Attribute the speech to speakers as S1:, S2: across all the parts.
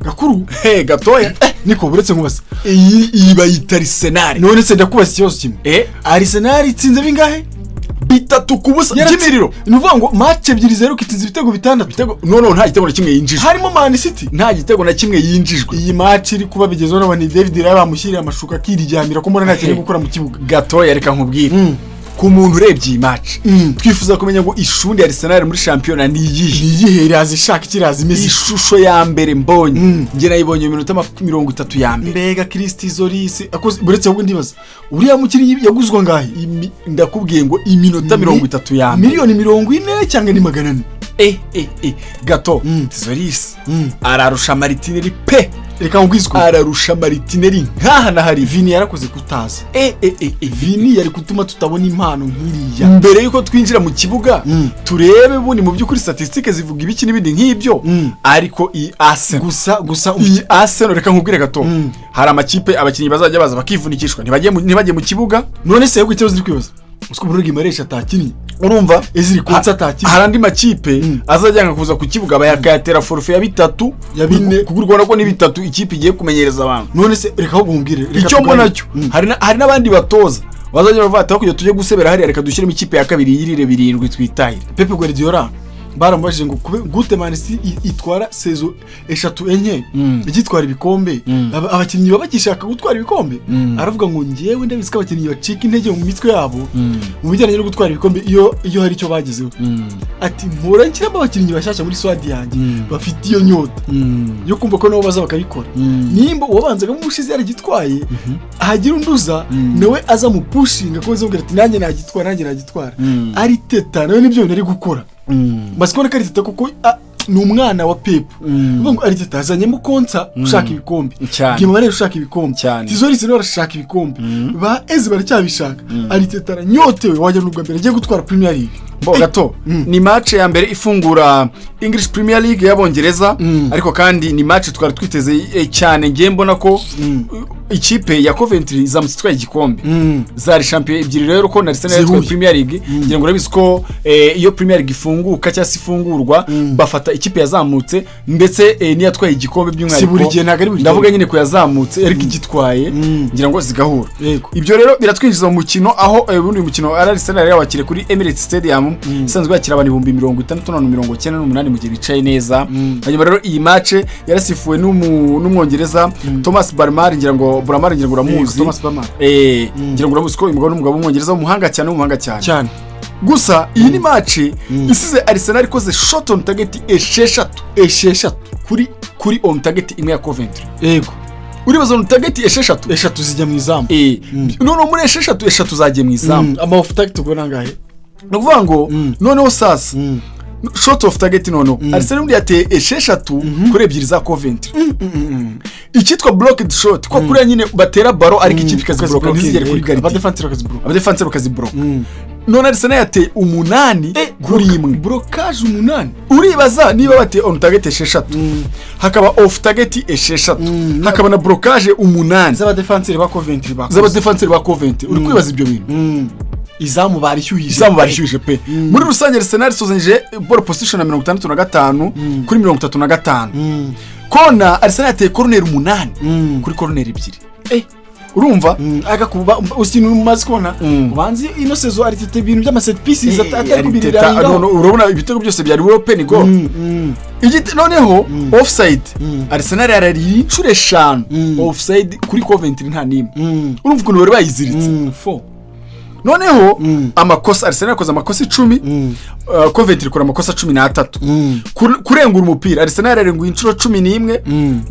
S1: gakuru
S2: gatoya
S1: niko buretse nkubase
S2: iyi bayita Arsenal
S1: none se ndakubase ikibazo kimwe Arsenal itsinze bingahe
S2: 3-0 by'imiriro
S1: nuvuga ngo match 2-0 kitsinze ibitego bitandatu
S2: no nta gitego na kimwe yinjijwe
S1: harimo Man City
S2: nta gitego na kimwe yinjijwe
S1: iyi match iri kuba bigezeho n'abandi David Raya bamushyiriye amashuka akiryamira ko mbona nta kintu gukora mu kibuga
S2: gatoya reka nkubwire ku muntu urebye iyi match twifuza kumenya ngo ishundi ya Arsenal muri championnat ni
S1: iyihe irazi shaka ikirazi Messi
S2: ishusho ya mbere mbonye nge nayibonye iminota 30 ya mbere
S1: mbega Christi Zoris akoze buretse ahubwo ndibaza uriya mukinnyi yaguzwa ngahe
S2: ndakubwiye ngo iminota 30 ya mbere
S1: miliyoni 40 cyangwa ni 400
S2: gato Zoris ararusha Martinelli pe
S1: reka ngwizwe
S2: ararusha Martinelli nkaha na hari
S1: Vini yarakoze kutaza Vini yari gutuma tutabona impano nk'iriya
S2: mbere yuko twinjira mu kibuga turebe buni mu by'ukuri statistiques zivuga ibiki n'ibindi nk'ibyo ariko iyi Arsenal
S1: gusa
S2: iyi Arsenal reka nkubwire gato hari amakipe abakinnyi bazajya baza bakivunikishwa ntibagiye mu kibuga
S1: none se yego icyo ziri kwibaza usko Burugi Maresha atakinye
S2: urumva
S1: eziri konsa atakinye
S2: hari andi makipe azajyanga kuza ku kibuga bayakayatera forfait ya 3
S1: ya 4
S2: kugurwa nako ni 3 ikipe igiye kumenyereza abantu
S1: none se reka aho bumbwire
S2: icyo mbona cyo hari n'abandi batoza bazajya bavata kujya tujye gusebera hari reka dushyiremo ikipe ya kabiri yirire 7 twitahire
S1: Pepe Guardiola baramubajije ngo gute Man City itwara sezo 3 enye igitwara ibikombe abakinnyi babakishaka gutwara ibikombe aravuga ngo ngewe ndabizi ko abakinnyi bacika intege mu mitwe yabo mu bijyanye no gutwara ibikombe iyo hari icyo bagezeho ati mpora nkiramo abakinnyi bashasha muri swad yanjye bafite iyo nyota yo kumva ko nabo baza bakabikora nimba wabanzaga mu mushize yaragitwaye ahagira unduza nawe aza mu pushinga ko bazobwira ati nanjye nagitwara ari teta nawe nibyo nari gukora basikora kari teta kuko ni umwana wa Pep ngo ari teta azanyemo konsa ushaka ibikombe gimare ushaka ibikombe Tizorisi no arashaka ibikombe ba ezi baracyabishaka ari teta aranyotewe wajya n'ubwa mbere agiye gutwara Premier League
S2: gato ni match ya mbere ifungura English Premier League y'Abongereza ariko kandi ni match twari twiteze cyane ngiye mbona ko ikipe ya Coventry zamutwaye igikombe zari champion ebyiri rero ko na Arsenal yatwaye Premier League ngira ngo urabizi ko iyo Premier League ifunguka cyangwa ifungurwa bafata ikipe yazamutse ndetse ni yatwaye igikombe by'umwihariko ndavuga nyine ko yazamutse ariko igitwaye ngira ngo zigahura ibyo rero biratwinjiza mu mukino aho ubundi mukino Arsenal yabakire kuri Emirates Stadium sanzwe yakira abantu 60-98 mu gihe bicaye neza hanyuma rero iyi match yarasifuwe n'umwongereza Thomas Barmar ngira ngo uramuzi
S1: Thomas Barmar
S2: ngira ngo uramuzi ko umugabo w'umwongereza w'umuhanga cyane gusa iyi ni match isize Arsenal ikoze shot on target esheshatu kuri on target imwe ya Coventry
S1: yego
S2: uribaza on target
S1: eshatu zijya mu izamu
S2: none muri eshatu zagiye mu izamu
S1: ama off target ubwo nangahe
S2: no kuvuga ngo noneho sasa shot of target noneho Arsenal muri yateye esheshatu kuri ebyiri za Coventry ikitwa blocked shot ko kuri nyine batera baro ariko ikipe ikazibloka ntizigere kuri gari abadefenseur bakazibloka none Arsenal yateye 8 kuri imwe
S1: blocage 8
S2: uribaza niba bateye on target esheshatu hakaba off target esheshatu hakaba na blocage 8
S1: z'abadefenseur ba Coventry uri kwibaza ibyo bintu izamu barishyuhije
S2: pe muri rusange Arsenal sozanije ball position na 65 kuri 35 kona Arsenal yateye corner 8 kuri corner 2 urumva
S1: agakuba usinu mazi kona banzi ino sezo ari tete ibintu by'ama set pieces atakubirira
S2: urabona ibitego byose byari open goal igiti noneho offside Arsenal yarari incure 5 offside kuri Coventry nta nimwe urumva ukuntu bari bayiziritse
S1: 4
S2: noneho amakosa Arsenal yakoze amakosa 10 Coventry ikora amakosa 13 kurengura umupira Arsenal yarenguye inshuro 11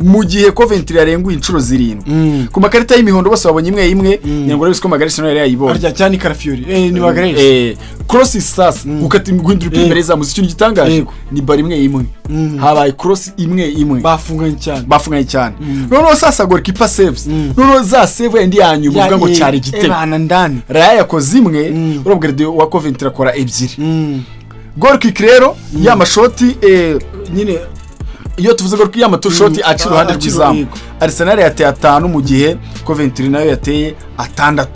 S2: mu gihe Coventry yarenguye inshuro 7 ku makarita y'imihondo bose babonye imwe nyango rero bisko magari Arsenal yayibonye
S1: arya cyane Carafiori ni magari
S2: cross sas ukati guhindura imbere za muziki gitangaje ni bari imwe habaye cross imwe bafunganye cyane noneho sasa goalkeeper saves noneho za save ndi yanyu muvuga ngo cyari igitego
S1: ndani
S2: Raya yakoze imwe urabwira wa Coventry akora ebyiri goal kick rero ya mashoti
S1: nyine
S2: iyo tuvuze ko ya matushoti aca iruhande rw'izamu Arsenal yateye 5 mu gihe Coventry nayo yateye 6.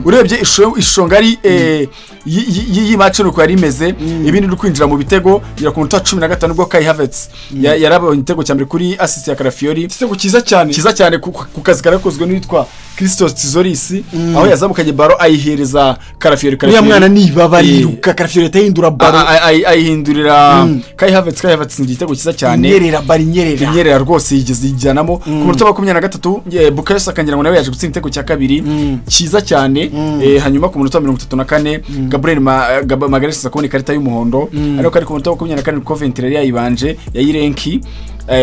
S2: Urebye ishusho ngari iyi match nuko yari imeze ibindi uri kwinjira mu bitego ira ku minota 15 ubwo Kai Haverts yarabonye igitego cyambere kuri assist ya Carafiori,
S1: igitego cyiza cyane
S2: ku kazi karakozwe n'uwitwa Christos Tizoris aho yazamukanye baro ayihereza Carafiori.
S1: Uya mwana niba bariruka Carafiori yahindura baro
S2: ayihindurira Kai Haverts ni igitego cyiza cyane, nyerera rwose yigeze ijyanamo ku minota 23 Bukayo Saka ngira ngo nawe yaje gutsinda igitego cya kabiri cyiza cyane. Hanyuma ku minota 34 Gabriel Magalhaes akabona ikarita y'umuhondo ariko ari ku minota 24 Coventry yayibanje yayirenki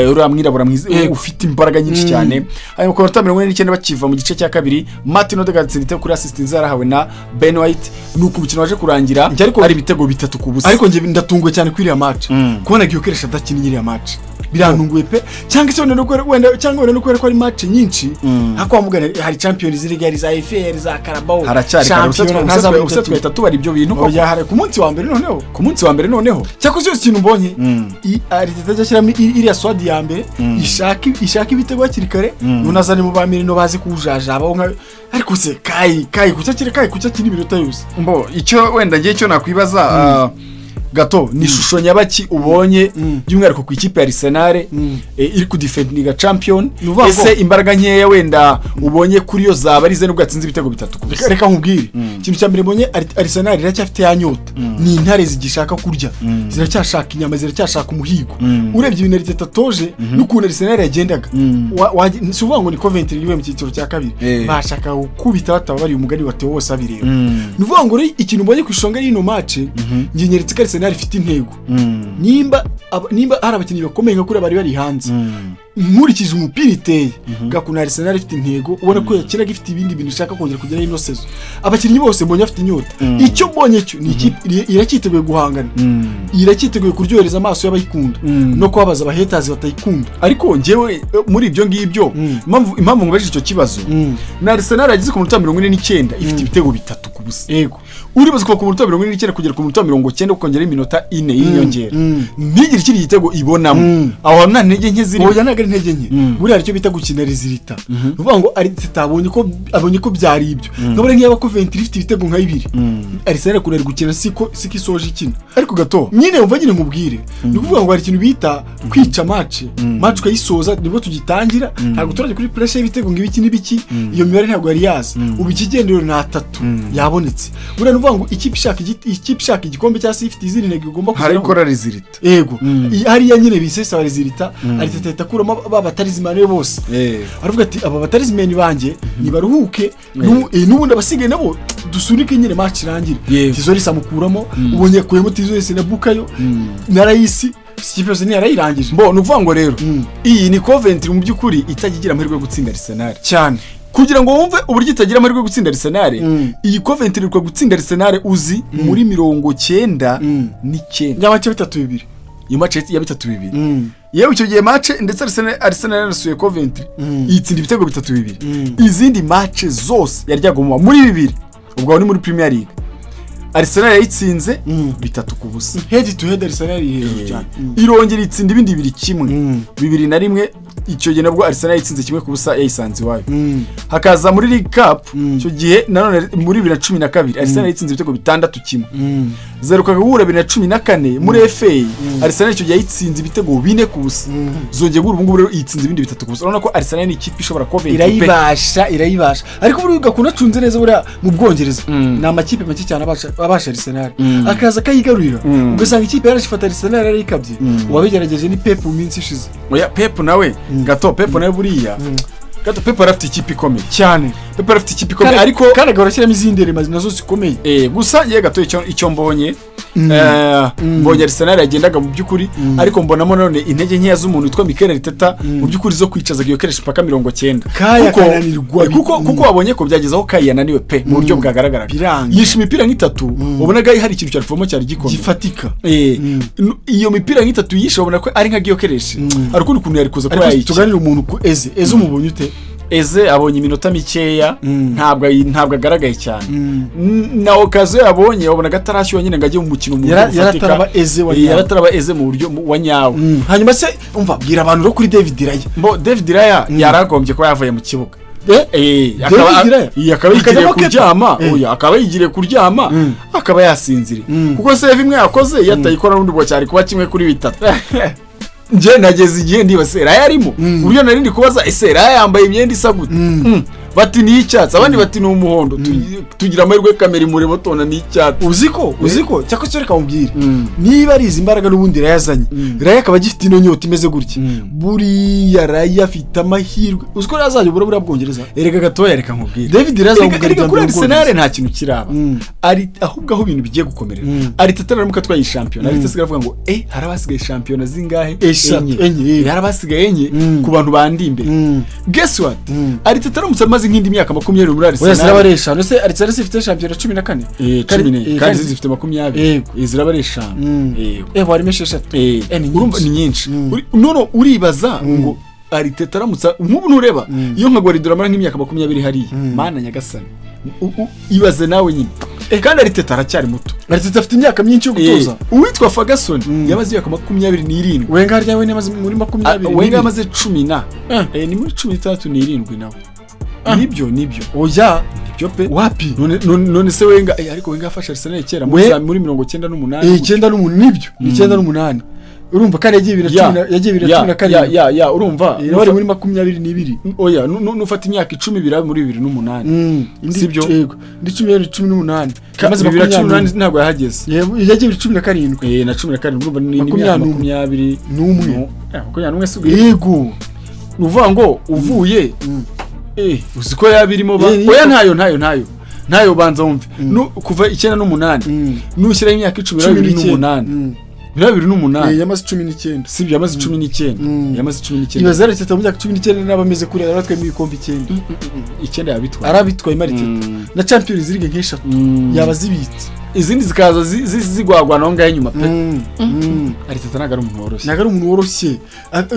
S2: uriya mwirabura mwiza ufite imbaraga nyinshi cyane. Hanyuma ku minota 49 bakiva mu gice cya kabiri Martin Odegard tsindite kuri assist zarahawe na Ben White nuko umukino waje kurangira ari ibitego 3 ku busa.
S1: Ariko nje ndatungwe cyane kuri iriya match kubona giyokeresha adakinira iriya match birantunguye pe, cyangwa se wenda ko ari match nyinshi hakwa mugana hari Champions League hari za FA za Carabao
S2: Champions usa twahita tubara ibyo bintu
S1: ko yahare ku munsi wa mbere noneho cyako cyose kintu mbonye Arteta cyashyiramo iriya swad ya mbere ishaka ibitego hakiri kare nunazane mu bamiri no bazi kujajaba nka ariko se kai kucya kiri iminota yose
S2: mbo icyo wenda ngiye cyo nakwibaza gato ni shusho nyabaki ubonye by'umwihariko ku ikipe ya Arsenal iri ku defendinga champion ese imbaraga nkeya wenda ubonye kuri yo zaba arize nubwo yatsinze ibitego 3.
S1: Reka nkubwire ikintu cya mbere mbonye Arsenal iracyafite yanyota ni intare zigishaka kurya ziracyashaka inyama ziracyashaka umuhigo. Urebye ibintu Arteta toje n'ukuntu Arsenal yagendaga si uvuga ngo ni Coventry yiwe mu cyiciro cya kabiri bashaka gukubita bataba bari umugani watewe wose abireba. Nuvuga ngo ikintu mbonye ku ishonga y'ino match ngiye nyeretse ko Arsenal ifite intego nimba hari abakinnyi bakomeye nka kuri bari hanze nkurikije umupira iteye gakuna Arsenal ifite intego ubona ko yakiraga ifite ibindi bintu ishaka kongera kugera ino sezo. Abakinnyi bose mbonye afite inyota icyo mbonye cyo ni iracyiteguye guhangana iracyiteguye kuryohereza amaso y'abayikunda no kubabaza abaheters batayikunda.
S2: Ariko ngewe muri ibyo ngibyo impamvu ngubajije icyo kibazo na Arsenal yagize ku minota 49 ifite ibitego 3 ku busa.
S1: Yego
S2: uribaza ko ku minota 49 kugera ku minota 90 ukongera iminota 4 y'inyongera ntigire ikiri igitego ibonamo aho nta ntege nke ziri
S1: intege nke buri aricyo bita gukina rezilita uvuga ngo Arteta abonye ko byari ibyo nabure nk'aba Coventry ifite ibitego nka 2 Arsenal kurari gukina siko isoje ikina. Ariko gato nyine umva nyine nkubwire ni kuvuga ngo hari ikintu bita kwica match ukayisoza nibwo tugitangira ntabwo turaje kuri pressure y'ibitego ngibiki n'ibiki iyo mibare ntabwo yari yaza ubu ikigendero na 3 yabonetse buri nuvuga ngo ikipe ishaka igikombe cyangwa se ifite izindi ntego igomba
S2: kugera hari gukora rezilita.
S1: Yego hari ya nyine bisesa rezilita Arteta kuramo batarizimane bose aravuga ati aba batarizimane banjye nibaruhuke n'ubundi abasigaye nabo dusunike nyine match irangira Tizoris amukuramo ubonye kuyemo Tizoris na Bukayo narayisi Skipers ni yarayirangije
S2: mbo nuvuga ngo rero iyi ni Coventry mu byukuri itagigira amahirwe yo gutsinda Arsenal
S1: cyane
S2: kugira ngo wumve uburyo itagira amahirwe yo gutsinda Arsenal iyi Coventry iri gutsinda Arsenal uzi muri 99
S1: y'amace 3-2
S2: iyo match ya 3-2 yewe icyo gihe match ndetse Arsenal yarasuye Coventry itsinda ibitego 3-2 izindi match zose yaryagomwa muri 2 ubwo ni muri Premier League Arsenal yayitsinze 3 ku busa
S1: head to head Arsenal cyane
S2: irongera itsinda ibindi 2-1 icyo gihe nabwo Arsenal yitsinze 1 ku busa yayisanze wayo hakaza muri League Cup icyo gihe nanone muri 2012 Arsenal yitsinze ibitego 6-1 zeruka gahura 2014 muri FA Arsenal icyo gihe yitsinze ibitego 4 ku busa zongeye gura ubungu rero yitsinze ibindi 3 ku busa urabona ko Arsenal ni ikipe ishobora Coventry
S1: irayibasha ariko buri gakunda cunze neza buri mu Bwongereza na amakipe make cyane abasha Arsenal akaza kayigarurira ugasanga ikipe yarashifata Arsenal yarikabye wabigerageje ni Pep mu minsi ishize
S2: oya Pep nawe gato Pep nawe buriya gato Pep arafite ikipe ikomeye
S1: cyane
S2: ariko
S1: kandi agahora izindi remazi nazo zikomeye
S2: gusa ye gato icyo mbonye mbonye Arsenal yagendaga mu byukuri ariko mbonamo none intege nkeya z'umuntu witwa Mikel Arteta mu byukuri zo kwicaza giyokeresha paka 90 kuko wabonye ko byagezaho Kai yananiwe pe mu buryo bwagaragaraga yisha imipira nk'itatu ubonaga hari ikintu cyari fomo cyari gikomeye
S1: gifatika
S2: iyo mipira nk'itatu yisha ubona ko ari nka giyokeresha ariko ukuntu yari kuza ko yayica
S1: tuganira umuntu ku eze umubonye ute
S2: Eze abonye iminota mikeya ntabwo agaragaye cyane na okaziyo yabonye wabona gatarashyuha nyine ngajye mu mukino mu
S1: yarataraba
S2: Eze mu buryo wa nyawo.
S1: Hanyuma se umva bwira abantu ro kuri David Raya.
S2: David Raya yaragombye ko yavuye mu kibuga. Akaba yigiriye kuryama akaba yasinzira kuko save imwe yakoze yatayikora n'undi bwo cyari kuba kimwe kuri bitatu. Nje nageze igihe ndibase Raya arimo uburyo narindi kubaza ese Raya yambaye imyenda isa gute bati ni icyatsi abandi bati ni umuhondo tugira amahirwe kamera imurebo tona ni icyatsi. Uziko
S1: cyako cyo reka mubwire niba ari izi imbaraga n'ubundi Rayazanye Raya akaba gifite ino nyota imeze gutya buriya Raya afite amahirwe uziko yazajya bura bwongereza
S2: erega gatoya reka nkubwire
S1: David Raya
S2: kuri Arsenal nta kintu kiraba ari ahubwo aho ibintu bigiye gukomerera ari tataramuka twaye champion ari tasigaye avuga ngo harabasigaye champion zingahe enye yarabasigaye enye ku bantu bandi imbere. Guess what ari tataramutse amaze nk'indi myaka 20 muri Arsenal
S1: zirabaresha no se Arsenal ifite champion 14
S2: 14 kandi zifite 20 zirabaresha
S1: bari mesheshatu
S2: urumva ni nyinshi none uribaza ngo ari tataramutse nk'ubu nureba iyo nka Guardiola amara nk'imyaka 20 hariya mana nyagasani ibaze nawe nyine kandi ari tetara cyari muto
S1: ari afite imyaka myinshi yo gutoza.
S2: Uwitwa Ferguson yamaze imyaka 27.
S1: Wenga ryawe nemaze muri 20.
S2: Wenga yamaze 10 ni muri 17 nawe nibyo
S1: oya
S2: nibyo pe
S1: wapi
S2: none se Wenga ariko Wenga afasha Arsenal kera muri 98
S1: nibyo 98 urumva kandi yagiye 2014
S2: urumva
S1: bari muri 22
S2: oya nufata imyaka 10 bira muri 2008 sibyo
S1: ndi 18
S2: kamaze 2018 ntabwo yahageze
S1: yagiye 17
S2: na 17 urumva ni 20
S1: n'umwe
S2: yego uvuga ngo uvuye uziko yabirimo oya ntayo banza wumve kuva 98 nushyira imyaka 18 2008
S1: yamaze 19
S2: sibyo yamaze 19
S1: ibaza ari teta mu myaka 19 n'abameze kuri aratwe mu bikombe
S2: 9 yabitwaye
S1: arabitwaye Marite na Champions League nk'eshatu yabazibitse
S2: izindi zikaza zigwagwa no ngaye nyuma pe ari teta nagara umuntu woroshye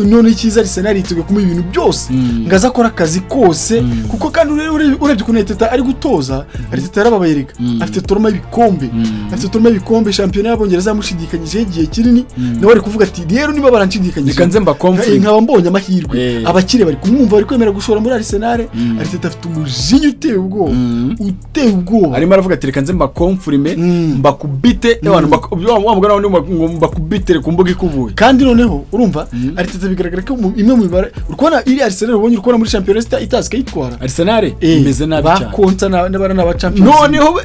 S1: none ikiza Arsenal yitege kuma ibintu byose ngaza akora akazi kose kuko kandi urebye kunete teta ari gutoza ari teta arababayereka afite toroma ibikombe champion y'abongereza mushidikanyije igihe kinini nawe ari kuvuga ati rero niba baranshidikanyije
S2: kanze mba comfort
S1: nkaba mbonye amahirwe abakire bari kumwumva bari kwemera gushora muri Arsenal ari teta afite umujinya uteye ubwoba
S2: arimo aravuga ati kanze mba comfort mbakubite abantu wamugana ngo mbakubitire ku mbuga ikuvuye
S1: kandi noneho urumva ari teta bigaragara ko imwe mu ibara urukona iri Arsenal ubonye urukona muri champions itazika yitwara
S2: Arsenal imeze nabi cyane
S1: bakonta n'aba champions
S2: noneho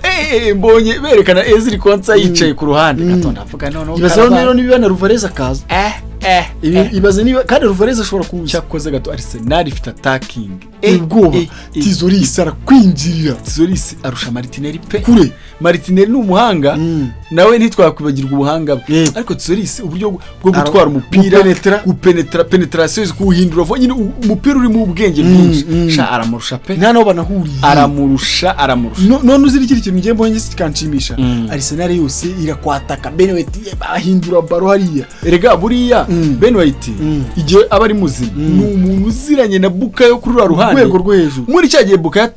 S2: mbonye berekana Ezri Konsa yicaye ku ruhande gatonda avuga noneho
S1: ibaze nibana Ruvareza kaza ibaze niba kandi Ruvareza ashobora kuza
S2: cyakoze gato Arsenal ifite attacking
S1: ubwoba Tizoris arakwinjirira
S2: Tizoris arusha Martinelli pe kure Martinelli ni umuhanga nawe ntitwakwibagirwa ubuhanga bwe ariko Tizoris uburyo bwo gutwara umupira penetration kuhindura nyine umupira uri mu bwenge bwinshi sha aramurusha pe
S1: nta no banahuriye
S2: aramurusha
S1: none uzira ikiri kintu ngiye mbonye kikanshimisha Arsenal yose irakwataka Ben White bahindura baro hariya
S2: erega buriya Ben White igihe aba ari muzima ni umuntu uziranye na Bukayo kuri ruhande
S1: rwego rwo hejuru
S2: muri cyagiye Bukayo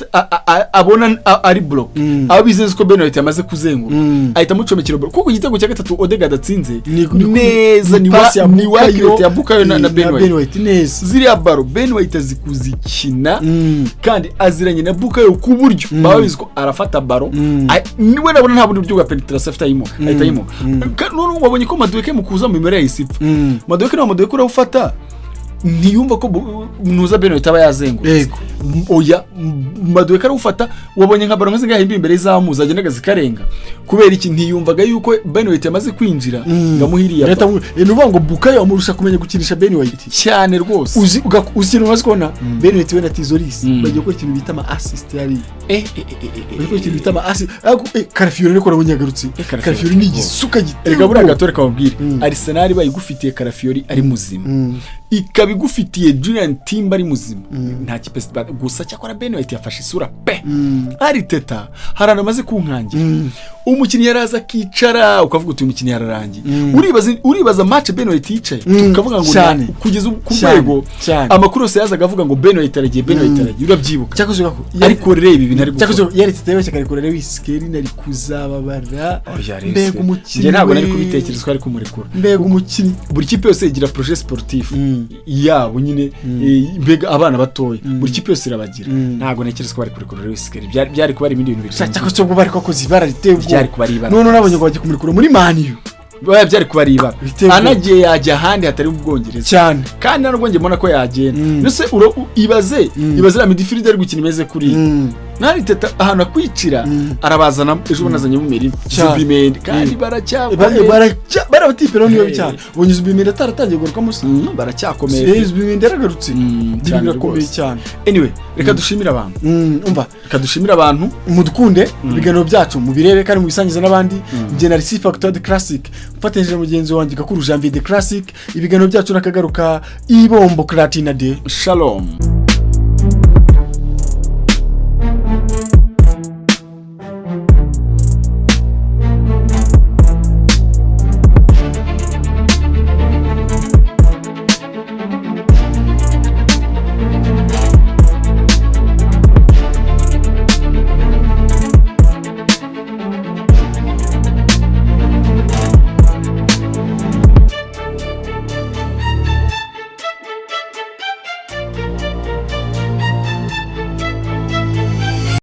S2: abona ari block abizeze ko Ben White yamaze kuzengura ahita mucomekera kuko igitego cya gatatu Odegard atsinze neza ni wakirete ya Bukayo na Ben
S1: White neza
S2: ziriya baro Ben White azikuzikina kandi aziranye na Bukayo ku buryo babizi ko arafata baro niwe nabona nta bundi buryo bwa penetration afite ayimo none wabonye ko Madueke mu kuza mu mimere yisipfa Madueke urafata ntiyumva ko nuza Ben White aba yazengura oya Madueke arufata wabonye nka baro nkazinga himbi imbere zamuza agendaga zikarenga kubera iki ntiyumvaga yuko Ben White yamaze kwinjira ngamuhiriye
S1: leta nuvuga ngo Bukayo amurusha kumenya gukinisha Ben White
S2: cyane rwose
S1: uzi ikintu umaze kubona Ben White we na Tizoris bagiye gukora ikintu bita ama assist yari bagiye ikintu bita ama assist Karafiori niko nabonyagarutse Karafiori ni igisuka
S2: giterega buriya gatore kababwira Arsenal bayigufitiye Karafiori ari muzima ikabigufitiye Julian Timber ari muzima nta kipe gusa cyakora Ben White yafashe isura pe ari teta harana amaze kunkangira umukinnyi yaraza akicara ukavuga uti umukinnyi yararangiye uribaza match Ben White yicaye ukavuga ngo kugeza ku rwego amakuru yose yazaga avuga ngo Ben White aragiye urabyibuka
S1: cyakoze
S2: ariko rero ibi bintu ari
S1: cyakoze yari teta yewe cyakare rero iskeri nari kuzababara mbega umukinnyi
S2: ntabwo nari kubitekereza ko ari kumurekura
S1: mbega umukinnyi
S2: buri kipe yose igira projet sportif yabo nyine mbega abana batoye buri kipe yose irabagira ntabwo nekereza ko bari kurekura rero iskeri byari kuba ari ibindi bintu bitandukanye
S1: cyakoze ubwo bari kokoze bararitewe
S2: byari kuba ari ibara
S1: none nabonye ngo bajye kumurekura muri maniyo
S2: byari kuba ari ibara anagiye yajya ahandi hatari mu Bwongereza
S1: cyane
S2: kandi ntabwo mbona ko yagenda nose ibaze la midfield ari gukina imeze kuri nari teta ahantu akwicira arabazana ejo banazanye mu meri Zubimendi kandi
S1: barabatipera niyo cyane ubonye Zubimendi ataratangiye guruka musi
S2: baracyakomeye
S1: Zubimendi yaragarutse birakomeye cyane
S2: anyway reka dushimira abantu reka dushimira abantu
S1: mudukunde ibiganiro byacu mubirebe kandi mubisangiza n'abandi General C Factor de Classic ufatanyije mugenzi wanjye Gakuru Janvier de Classic ibiganiro byacu nakagaruka ibombo Clatina de
S2: Shalom.